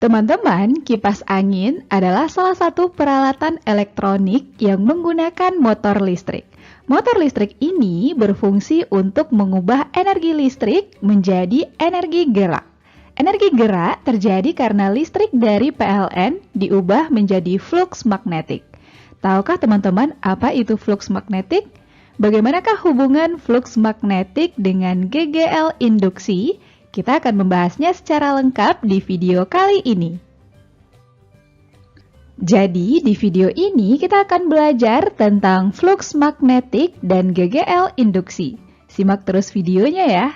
Teman-teman, kipas angin adalah salah satu peralatan elektronik yang menggunakan motor listrik. Motor listrik ini berfungsi untuk mengubah energi listrik menjadi energi gerak. Energi gerak terjadi karena listrik dari PLN diubah menjadi flux magnetik. Tahukah teman-teman apa itu flux magnetik? Bagaimanakah hubungan flux magnetik dengan GGL induksi? Kita akan membahasnya secara lengkap di video kali ini. Jadi, di video ini kita akan belajar tentang flux magnetik dan GGL induksi. Simak terus videonya ya.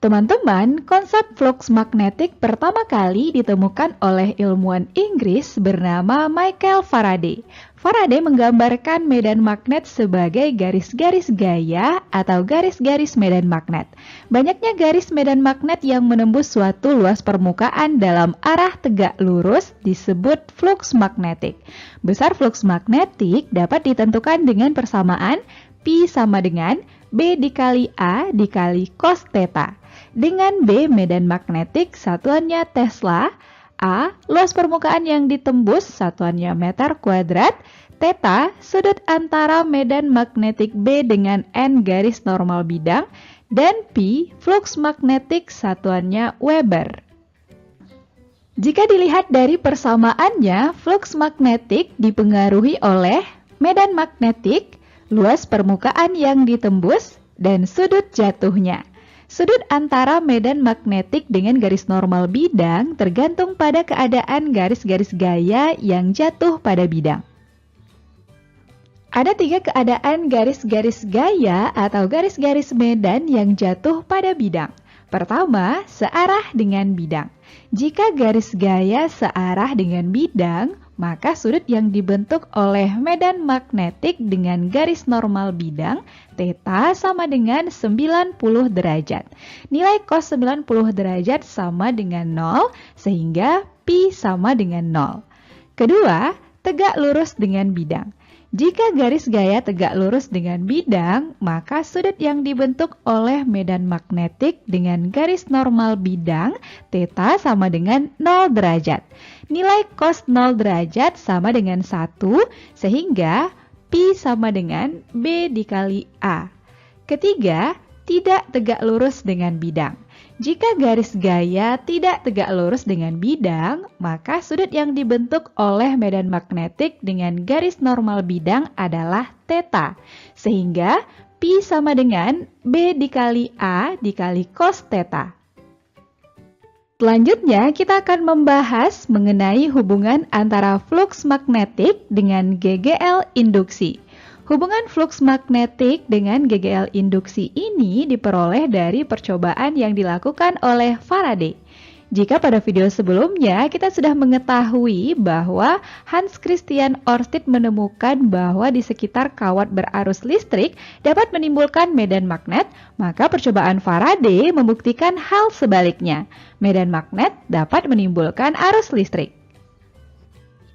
Teman-teman, konsep flux magnetik pertama kali ditemukan oleh ilmuwan Inggris bernama Michael Faraday. Faraday menggambarkan medan magnet sebagai garis-garis gaya atau garis-garis medan magnet. Banyaknya garis medan magnet yang menembus suatu luas permukaan dalam arah tegak lurus disebut flux magnetik. Besar flux magnetik dapat ditentukan dengan persamaan Pi sama dengan B dikali A dikali cos theta. Dengan B medan magnetik satuannya Tesla, A luas permukaan yang ditembus satuannya meter kuadrat, theta sudut antara medan magnetik B dengan N garis normal bidang, dan Pi flux magnetik satuannya Weber. Jika dilihat dari persamaannya, flux magnetik dipengaruhi oleh medan magnetik, luas permukaan yang ditembus, dan sudut jatuhnya. Sudut antara medan magnetik dengan garis normal bidang tergantung pada keadaan garis-garis gaya yang jatuh pada bidang. Ada 3 keadaan garis-garis gaya atau garis-garis medan yang jatuh pada bidang. Pertama, searah dengan bidang. Jika garis gaya searah dengan bidang, maka sudut yang dibentuk oleh medan magnetik dengan garis normal bidang, theta sama dengan 90 derajat. Nilai cos 90 derajat sama dengan 0, sehingga Pi sama dengan 0. Kedua, tegak lurus dengan bidang. Jika garis gaya tegak lurus dengan bidang, maka sudut yang dibentuk oleh medan magnetik dengan garis normal bidang, theta sama dengan 0 derajat. Nilai cos 0 derajat sama dengan 1, sehingga Pi sama dengan B dikali A. Ketiga, tidak tegak lurus dengan bidang. Jika garis gaya tidak tegak lurus dengan bidang, maka sudut yang dibentuk oleh medan magnetik dengan garis normal bidang adalah theta, sehingga Pi sama dengan B dikali A dikali cos theta. Selanjutnya, kita akan membahas mengenai hubungan antara flux magnetik dengan GGL induksi. Hubungan flux magnetik dengan GGL induksi ini diperoleh dari percobaan yang dilakukan oleh Faraday. Jika pada video sebelumnya kita sudah mengetahui bahwa Hans Christian Ørsted menemukan bahwa di sekitar kawat berarus listrik dapat menimbulkan medan magnet, maka percobaan Faraday membuktikan hal sebaliknya. Medan magnet dapat menimbulkan arus listrik.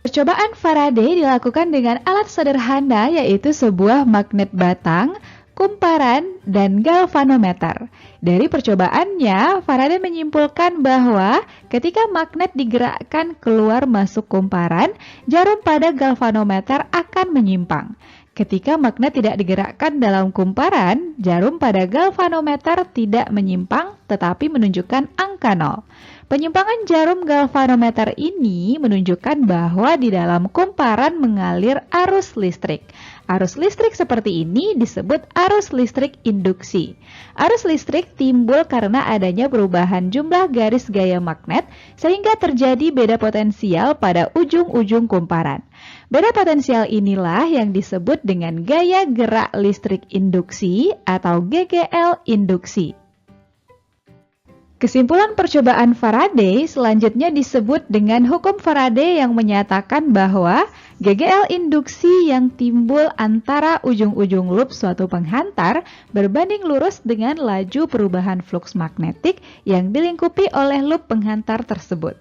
Percobaan Faraday dilakukan dengan alat sederhana yaitu sebuah magnet batang, kumparan, dan galvanometer. Dari percobaannya, Faraday menyimpulkan bahwa ketika magnet digerakkan keluar masuk kumparan, jarum pada galvanometer akan menyimpang. Ketika magnet tidak digerakkan dalam kumparan, jarum pada galvanometer tidak menyimpang tetapi menunjukkan angka 0. Penyimpangan jarum galvanometer ini menunjukkan bahwa di dalam kumparan mengalir arus listrik. Arus listrik seperti ini disebut arus listrik induksi. Arus listrik timbul karena adanya perubahan jumlah garis gaya magnet sehingga terjadi beda potensial pada ujung-ujung kumparan. Beda potensial inilah yang disebut dengan gaya gerak listrik induksi atau GGL induksi. Kesimpulan percobaan Faraday selanjutnya disebut dengan hukum Faraday yang menyatakan bahwa GGL induksi yang timbul antara ujung-ujung loop suatu penghantar berbanding lurus dengan laju perubahan flux magnetik yang dilingkupi oleh loop penghantar tersebut.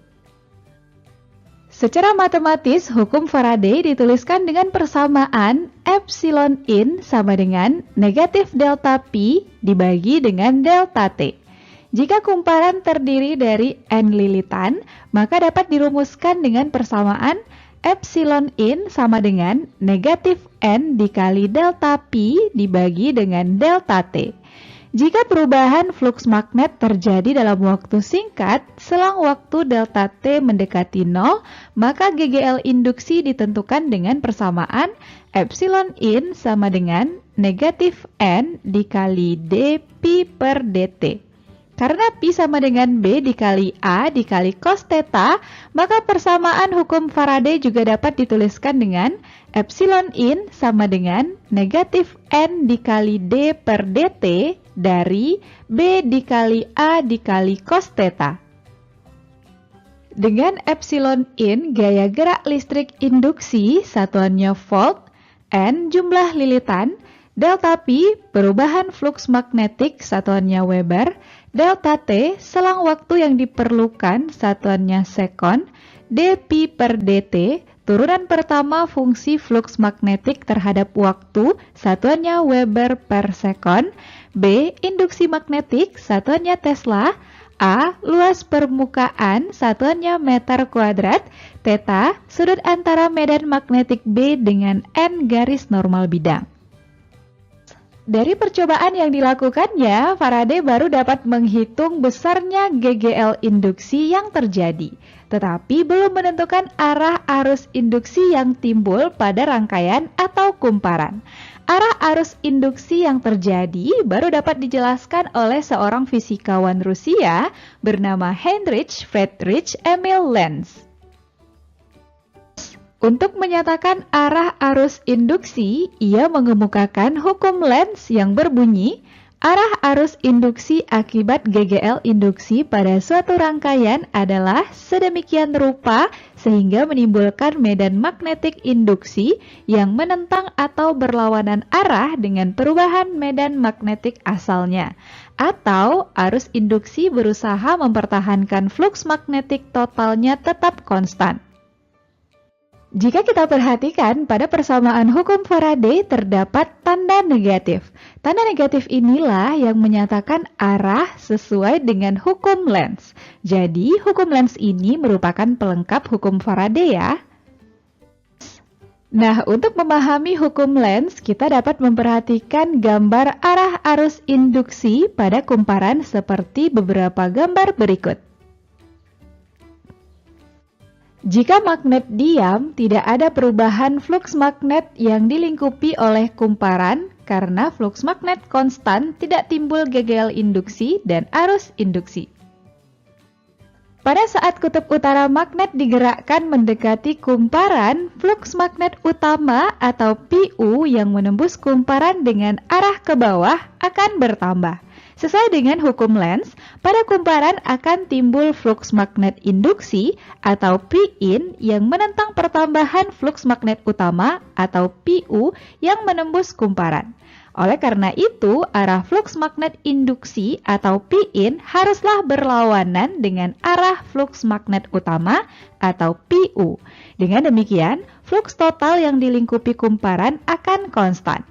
Secara matematis, hukum Faraday dituliskan dengan persamaan epsilon in sama dengan negatif delta P dibagi dengan delta T. Jika kumparan terdiri dari N lilitan, maka dapat dirumuskan dengan persamaan epsilon in sama dengan negatif N dikali delta P dibagi dengan delta T. Jika perubahan fluks magnet terjadi dalam waktu singkat, selang waktu delta T mendekati 0, maka GGL induksi ditentukan dengan persamaan epsilon in sama dengan negatif N dikali dP per dt. Karena Pi sama dengan B dikali A dikali cos theta, maka persamaan hukum Faraday juga dapat dituliskan dengan epsilon in sama dengan negatif N dikali D per dt dari B dikali A dikali cos theta. Dengan epsilon in gaya gerak listrik induksi, satuannya volt, N jumlah lilitan, delta P perubahan fluks magnetik, satuannya Weber, delta T selang waktu yang diperlukan, satuannya sekon, dP per dt turunan pertama fungsi fluks magnetik terhadap waktu, satuannya Weber per sekon, B induksi magnetik, satuannya Tesla, A luas permukaan, satuannya meter kuadrat, theta sudut antara medan magnetik B dengan N garis normal bidang. Dari percobaan yang dilakukannya, Faraday baru dapat menghitung besarnya GGL induksi yang terjadi, tetapi belum menentukan arah arus induksi yang timbul pada rangkaian atau kumparan. Arah arus induksi yang terjadi baru dapat dijelaskan oleh seorang fisikawan Rusia bernama Heinrich Friedrich Emil Lenz. Untuk menyatakan arah arus induksi, ia mengemukakan hukum Lenz yang berbunyi, arah arus induksi akibat GGL induksi pada suatu rangkaian adalah sedemikian rupa sehingga menimbulkan medan magnetik induksi yang menentang atau berlawanan arah dengan perubahan medan magnetik asalnya. Atau arus induksi berusaha mempertahankan fluks magnetik totalnya tetap konstan. Jika kita perhatikan, pada persamaan hukum Faraday terdapat tanda negatif. Tanda negatif inilah yang menyatakan arah sesuai dengan hukum Lenz. Jadi, hukum Lenz ini merupakan pelengkap hukum Faraday ya. Nah, untuk memahami hukum Lenz, kita dapat memperhatikan gambar arah arus induksi pada kumparan seperti beberapa gambar berikut. Jika magnet diam, tidak ada perubahan fluks magnet yang dilingkupi oleh kumparan karena fluks magnet konstan, tidak timbul GGL induksi dan arus induksi. Pada saat kutub utara magnet digerakkan mendekati kumparan, fluks magnet utama atau PU yang menembus kumparan dengan arah ke bawah akan bertambah. Sesuai dengan hukum Lenz, pada kumparan akan timbul fluks magnet induksi atau P-in yang menentang pertambahan fluks magnet utama atau PU yang menembus kumparan. Oleh karena itu, arah fluks magnet induksi atau P-in haruslah berlawanan dengan arah fluks magnet utama atau PU. Dengan demikian, fluks total yang dilingkupi kumparan akan konstan.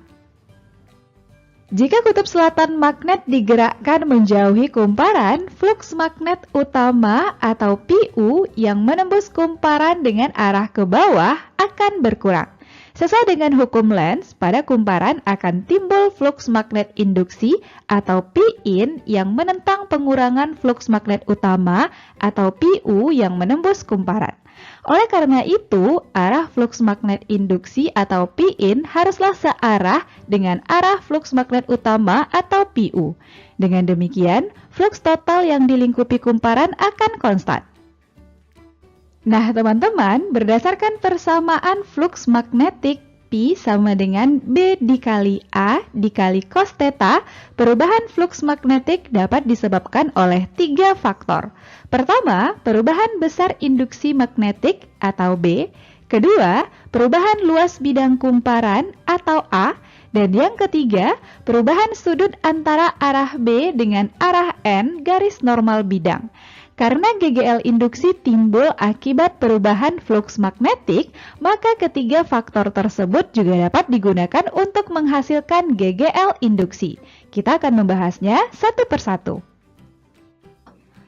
Jika kutub selatan magnet digerakkan menjauhi kumparan, fluks magnet utama atau PU yang menembus kumparan dengan arah ke bawah akan berkurang. Sesuai dengan hukum Lenz, pada kumparan akan timbul fluks magnet induksi atau P-in yang menentang pengurangan fluks magnet utama atau PU yang menembus kumparan. Oleh karena itu, arah fluks magnet induksi atau P-in haruslah searah dengan arah fluks magnet utama atau PU. Dengan demikian, fluks total yang dilingkupi kumparan akan konstan. Nah, teman-teman, berdasarkan persamaan fluks magnetik P sama dengan B dikali A dikali cos theta, perubahan fluks magnetik dapat disebabkan oleh 3 faktor. Pertama, perubahan besar induksi magnetik atau B. Kedua, perubahan luas bidang kumparan atau A. Dan yang ketiga, perubahan sudut antara arah B dengan arah N garis normal bidang. Karena GGL induksi timbul akibat perubahan fluks magnetik, maka ketiga faktor tersebut juga dapat digunakan untuk menghasilkan GGL induksi. Kita akan membahasnya satu persatu.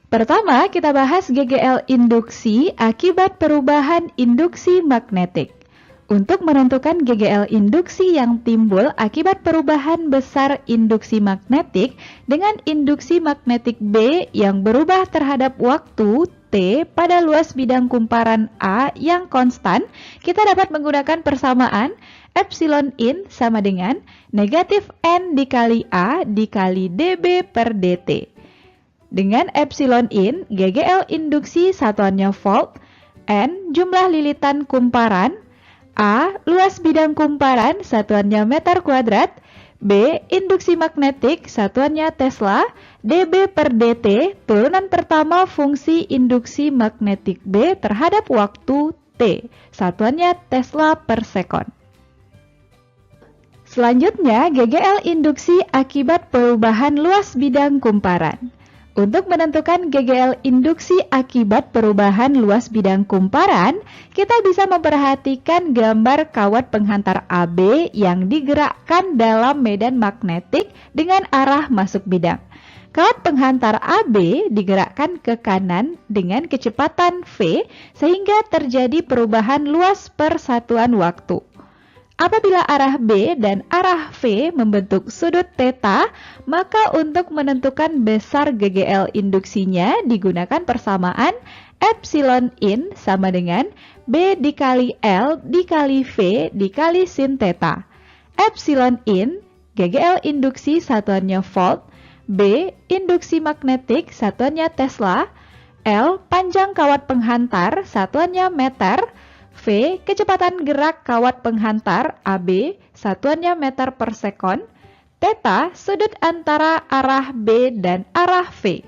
Pertama, kita bahas GGL induksi akibat perubahan induksi magnetik. Untuk menentukan GGL induksi yang timbul akibat perubahan besar induksi magnetik dengan induksi magnetik B yang berubah terhadap waktu T pada luas bidang kumparan A yang konstan, kita dapat menggunakan persamaan epsilon in sama dengan negatif N dikali A dikali dB per dt. Dengan epsilon in, GGL induksi satuannya volt, N jumlah lilitan kumparan, A luas bidang kumparan satuannya meter kuadrat, B induksi magnetik satuannya Tesla, dB per dt turunan pertama fungsi induksi magnetik B terhadap waktu T, satuannya Tesla per sekon. Selanjutnya, GGL induksi akibat perubahan luas bidang kumparan. Untuk menentukan GGL induksi akibat perubahan luas bidang kumparan, kita bisa memperhatikan gambar kawat penghantar AB yang digerakkan dalam medan magnetik dengan arah masuk bidang. Kawat penghantar AB digerakkan ke kanan dengan kecepatan V sehingga terjadi perubahan luas per satuan waktu. Apabila arah B dan arah V membentuk sudut θ, maka untuk menentukan besar GGL induksinya digunakan persamaan epsilon in sama dengan B dikali L dikali V dikali sin θ. Epsilon in, GGL induksi satuannya volt, B induksi magnetik satuannya Tesla, L panjang kawat penghantar satuannya meter, V kecepatan gerak kawat penghantar AB satuannya meter per sekon, θ sudut antara arah B dan arah V.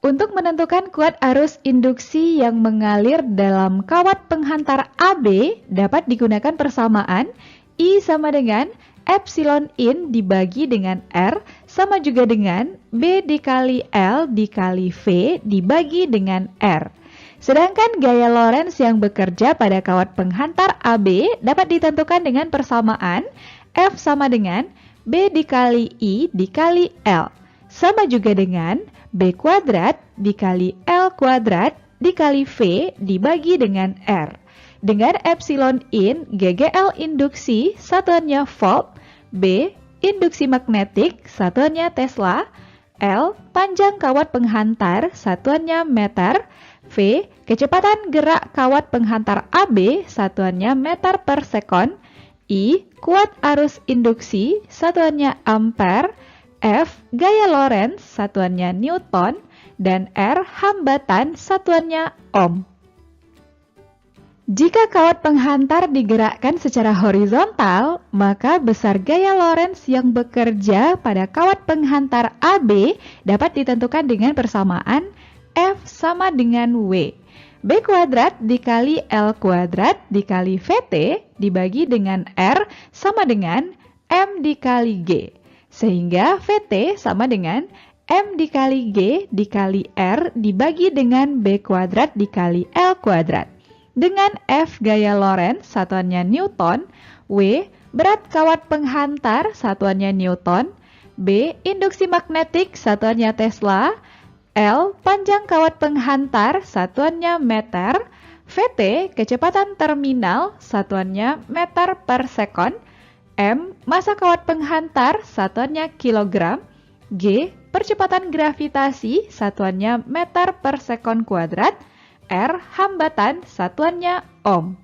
Untuk menentukan kuat arus induksi yang mengalir dalam kawat penghantar AB dapat digunakan persamaan I sama dengan epsilon in dibagi dengan R sama juga dengan B dikali L dikali V dibagi dengan R. Sedangkan gaya Lorentz yang bekerja pada kawat penghantar AB dapat ditentukan dengan persamaan F sama dengan B dikali I dikali L, sama juga dengan B kuadrat dikali L kuadrat dikali V dibagi dengan R. Dengan epsilon in, GGL induksi satuannya volt, B induksi magnetik satuannya Tesla, L panjang kawat penghantar satuannya meter, V kecepatan gerak kawat penghantar AB satuannya meter per sekon, I kuat arus induksi satuannya ampere, F gaya Lorentz satuannya Newton, dan R hambatan satuannya ohm. Jika kawat penghantar digerakkan secara horizontal, maka besar gaya Lorentz yang bekerja pada kawat penghantar AB dapat ditentukan dengan persamaan F sama dengan W. B kuadrat dikali L kuadrat dikali VT dibagi dengan R sama dengan M dikali G. Sehingga VT sama dengan M dikali G dikali R dibagi dengan B kuadrat dikali L kuadrat. Dengan F gaya Lorentz satuannya Newton, W berat kawat penghantar satuannya Newton, B induksi magnetik satuannya Tesla, L panjang kawat penghantar satuannya meter, VT kecepatan terminal satuannya meter per sekon, M massa kawat penghantar satuannya kilogram, G percepatan gravitasi satuannya meter per sekon kuadrat, R hambatan satuannya ohm.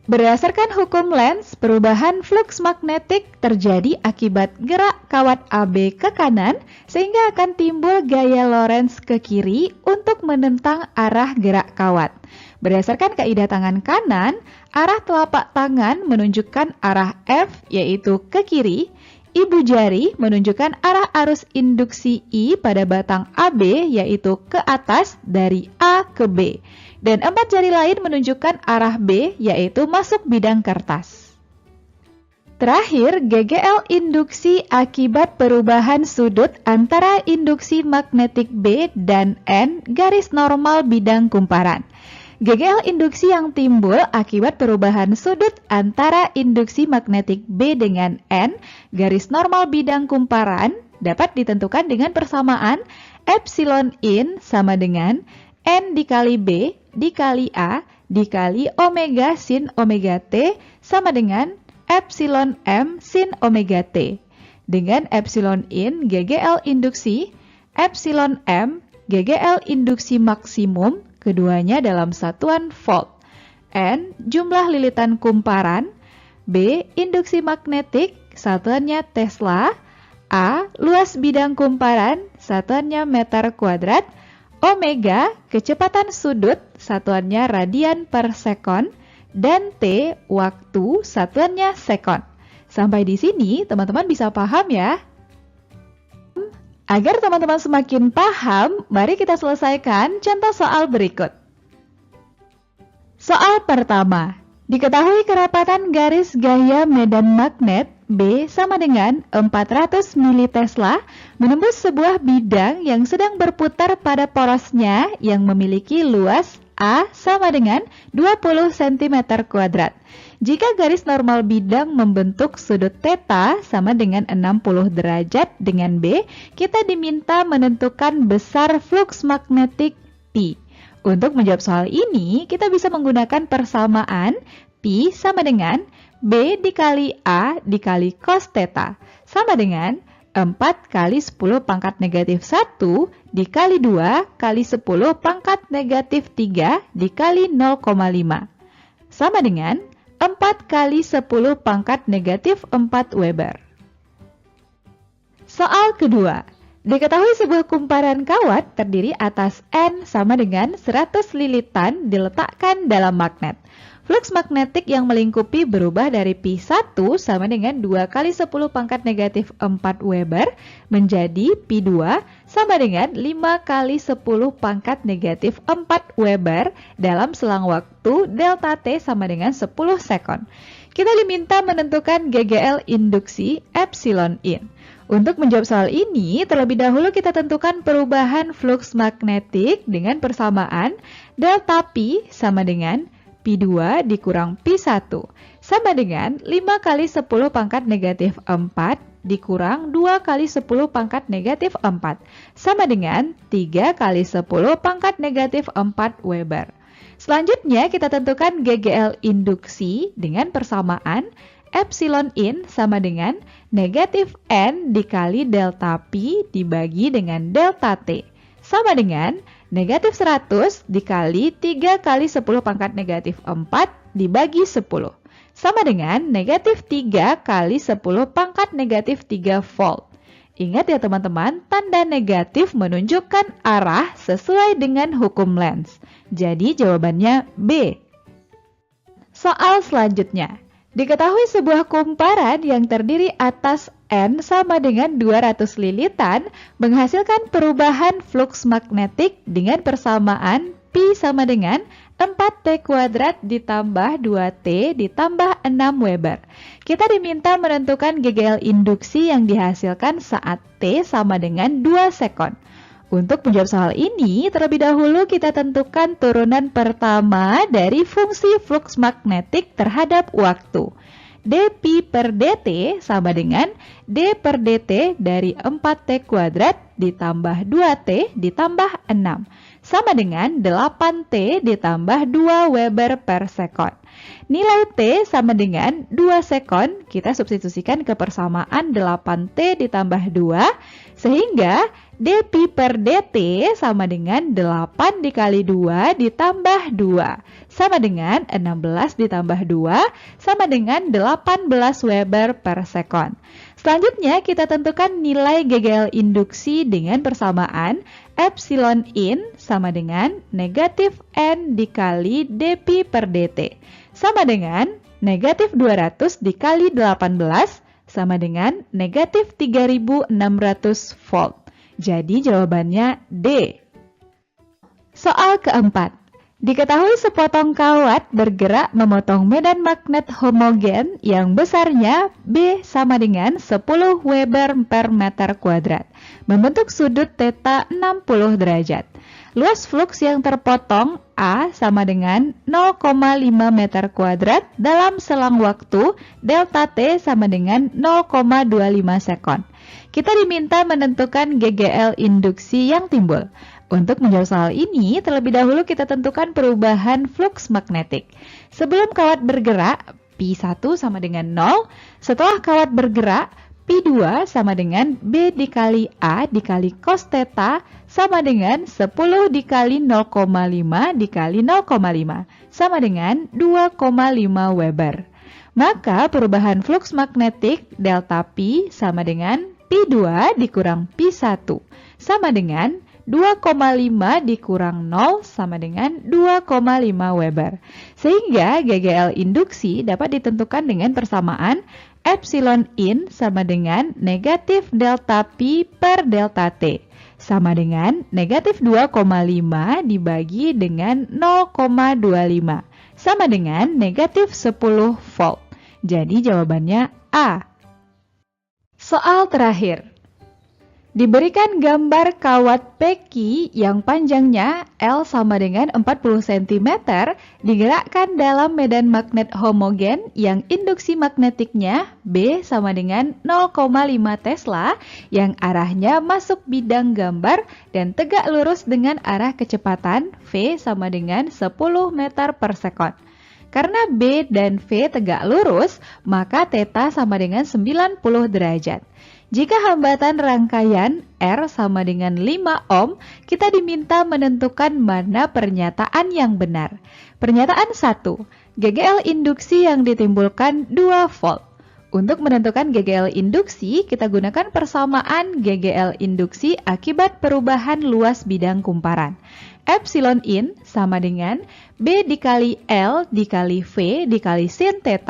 Berdasarkan hukum Lenz, perubahan fluks magnetik terjadi akibat gerak kawat AB ke kanan sehingga akan timbul gaya Lorentz ke kiri untuk menentang arah gerak kawat. Berdasarkan kaidah tangan kanan, arah telapak tangan menunjukkan arah F yaitu ke kiri, ibu jari menunjukkan arah arus induksi I pada batang AB yaitu ke atas dari A ke B. Dan 4 jari lain menunjukkan arah B, yaitu masuk bidang kertas. Terakhir, GGL induksi akibat perubahan sudut antara induksi magnetik B dan N garis normal bidang kumparan. GGL induksi yang timbul akibat perubahan sudut antara induksi magnetik B dengan N garis normal bidang kumparan dapat ditentukan dengan persamaan epsilon in sama dengan N dikali B dikali A dikali omega sin omega T sama dengan epsilon M sin omega T. Dengan epsilon in GGL induksi, epsilon M GGL induksi maksimum, keduanya dalam satuan volt. N jumlah lilitan kumparan, B induksi magnetik, satuannya Tesla, A luas bidang kumparan, satuannya meter kuadrat, omega kecepatan sudut, satuannya radian per sekon, dan T waktu, satuannya sekon. Sampai di sini teman-teman bisa paham ya? Agar teman-teman semakin paham, mari kita selesaikan contoh soal berikut. Soal pertama, diketahui kerapatan garis gaya medan magnet B sama dengan 400 mT menembus sebuah bidang yang sedang berputar pada porosnya yang memiliki luas A sama dengan 20 cm². Jika garis normal bidang membentuk sudut θ sama dengan 60 derajat dengan B, kita diminta menentukan besar flux magnetik P. Untuk menjawab soal ini, kita bisa menggunakan persamaan P sama dengan B dikali A dikali cos θ sama dengan 4 kali 10 pangkat negatif 1 dikali 2 kali 10 pangkat negatif 3 dikali 0,5 sama dengan 4 kali 10 pangkat negatif 4 Weber. Soal kedua, diketahui sebuah kumparan kawat terdiri atas N sama dengan 100 lilitan diletakkan dalam magnet. Flux magnetik yang melingkupi berubah dari P1 sama dengan 2 kali 10 pangkat negatif 4 Weber menjadi P2 sama dengan 5 kali 10 pangkat negatif 4 Weber dalam selang waktu delta T sama dengan 10 sekon. Kita diminta menentukan GGL induksi epsilon in. Untuk menjawab soal ini, terlebih dahulu kita tentukan perubahan flux magnetik dengan persamaan delta P sama dengan P2 dikurang P1 sama dengan 5 kali 10 pangkat negatif 4 dikurang 2 kali 10 pangkat negatif 4 sama dengan 3 kali 10 pangkat negatif 4 Weber. Selanjutnya kita tentukan GGL induksi dengan persamaan epsilon in sama dengan negatif N dikali delta P dibagi dengan delta T sama dengan negatif 100 dikali 3 kali 10 pangkat negatif 4 dibagi 10 sama dengan negatif 3 kali 10 pangkat negatif 3 volt. Ingat ya teman-teman, tanda negatif menunjukkan arah sesuai dengan hukum Lenz. Jadi jawabannya B. Soal selanjutnya, diketahui sebuah kumparan yang terdiri atas N sama dengan 200 lilitan menghasilkan perubahan flux magnetik dengan persamaan P sama dengan 4T kuadrat ditambah 2T ditambah 6 Weber. Kita diminta menentukan GGL induksi yang dihasilkan saat T sama dengan 2 sekon. Untuk menjawab soal ini, terlebih dahulu kita tentukan turunan pertama dari fungsi flux magnetik terhadap waktu. dP per dt sama dengan d per dt dari 4T kuadrat ditambah 2T ditambah 6 sama dengan 8T ditambah 2 Weber per sekon. Nilai T sama dengan 2 sekon, kita substitusikan ke persamaan 8T ditambah 2, sehingga dP per dt sama dengan 8 dikali 2 ditambah 2, sama dengan 16 ditambah 2, sama dengan 18 Weber per sekon. Selanjutnya kita tentukan nilai GGL induksi dengan persamaan epsilon in sama dengan negatif N dikali dP per dt sama dengan negatif 200 dikali 18 sama dengan negatif 3600 volt. Jadi jawabannya D. Soal keempat. Diketahui sepotong kawat bergerak memotong medan magnet homogen yang besarnya B sama dengan 10 Weber per meter kuadrat, membentuk sudut θ 60 derajat. Luas fluks yang terpotong A sama dengan 0,5 meter kuadrat dalam selang waktu delta T sama dengan 0,25 sekon. Kita diminta menentukan GGL induksi yang timbul. Untuk menjawab soal ini, terlebih dahulu kita tentukan perubahan fluks magnetik. Sebelum kawat bergerak, P1 sama dengan 0. Setelah kawat bergerak, P2 sama dengan B dikali A dikali cos θ sama dengan 10 dikali 0,5 dikali 0,5 sama dengan 2,5 Weber. Maka perubahan fluks magnetik delta P sama dengan P2 dikurang P1 sama dengan 2,5 dikurang 0 sama dengan 2,5 Weber. Sehingga GGL induksi dapat ditentukan dengan persamaan epsilon in sama dengan negatif delta P per delta T sama dengan negatif 2,5 dibagi dengan 0,25 sama dengan negatif 10 volt. Jadi jawabannya A. Soal terakhir. Diberikan gambar kawat peki yang panjangnya L sama dengan 40 cm digerakkan dalam medan magnet homogen yang induksi magnetiknya B sama dengan 0,5 Tesla yang arahnya masuk bidang gambar dan tegak lurus dengan arah kecepatan V sama dengan 10 meter per sekon. Karena B dan V tegak lurus, maka θ sama dengan 90 derajat. Jika hambatan rangkaian R sama dengan 5 ohm, kita diminta menentukan mana pernyataan yang benar. Pernyataan 1, GGL induksi yang ditimbulkan 2 volt. Untuk menentukan GGL induksi, kita gunakan persamaan GGL induksi akibat perubahan luas bidang kumparan. Epsilon in sama dengan B dikali L dikali V dikali sin θ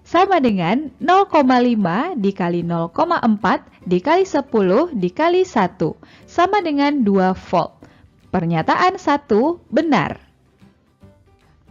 sama dengan 0,5 dikali 0,4 dikali 10 dikali 1 sama dengan 2 volt. Pernyataan 1 benar.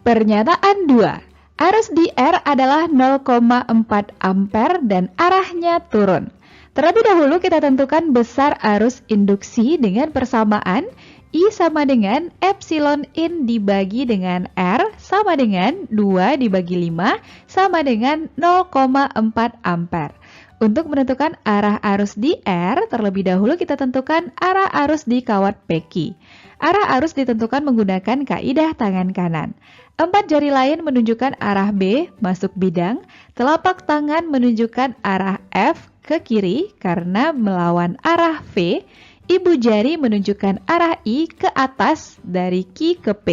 Pernyataan 2. Arus di R adalah 0,4 ampere dan arahnya turun. Terlebih dahulu kita tentukan besar arus induksi dengan persamaan I sama dengan epsilon in dibagi dengan R sama dengan 2 dibagi 5 sama dengan 0,4 ampere. Untuk menentukan arah arus di R, terlebih dahulu kita tentukan arah arus di kawat peki. Arah arus ditentukan menggunakan kaidah tangan kanan. 4 jari lain menunjukkan arah B masuk bidang, telapak tangan menunjukkan arah F ke kiri karena melawan arah V. Ibu jari menunjukkan arah I ke atas dari Q ke P.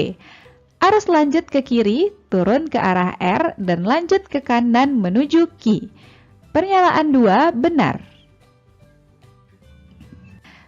Arus lanjut ke kiri, turun ke arah R, dan lanjut ke kanan menuju Q. Pernyataan 2 benar.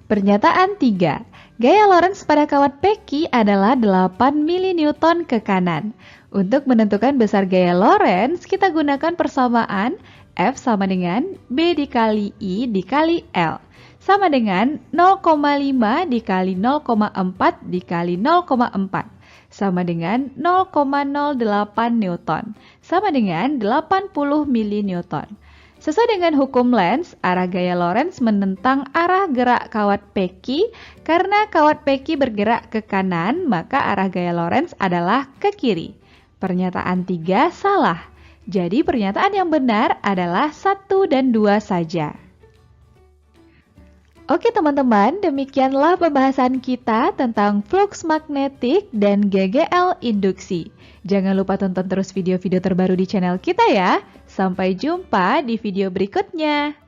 Pernyataan 3. Gaya Lorentz pada kawat peki adalah 8 mN ke kanan. Untuk menentukan besar gaya Lorentz, kita gunakan persamaan F sama dengan B dikali I dikali L. Sama dengan 0,5 dikali 0,4 dikali 0,4. Sama dengan 0,08 Newton. Sama dengan 80 mN. Sesuai dengan hukum Lenz, arah gaya Lorentz menentang arah gerak kawat peki. Karena kawat peki bergerak ke kanan, maka arah gaya Lorentz adalah ke kiri. Pernyataan 3 salah. Jadi pernyataan yang benar adalah 1 dan 2 saja. Oke teman-teman, demikianlah pembahasan kita tentang fluks magnetik dan GGL induksi. Jangan lupa tonton terus video-video terbaru di channel kita ya. Sampai jumpa di video berikutnya.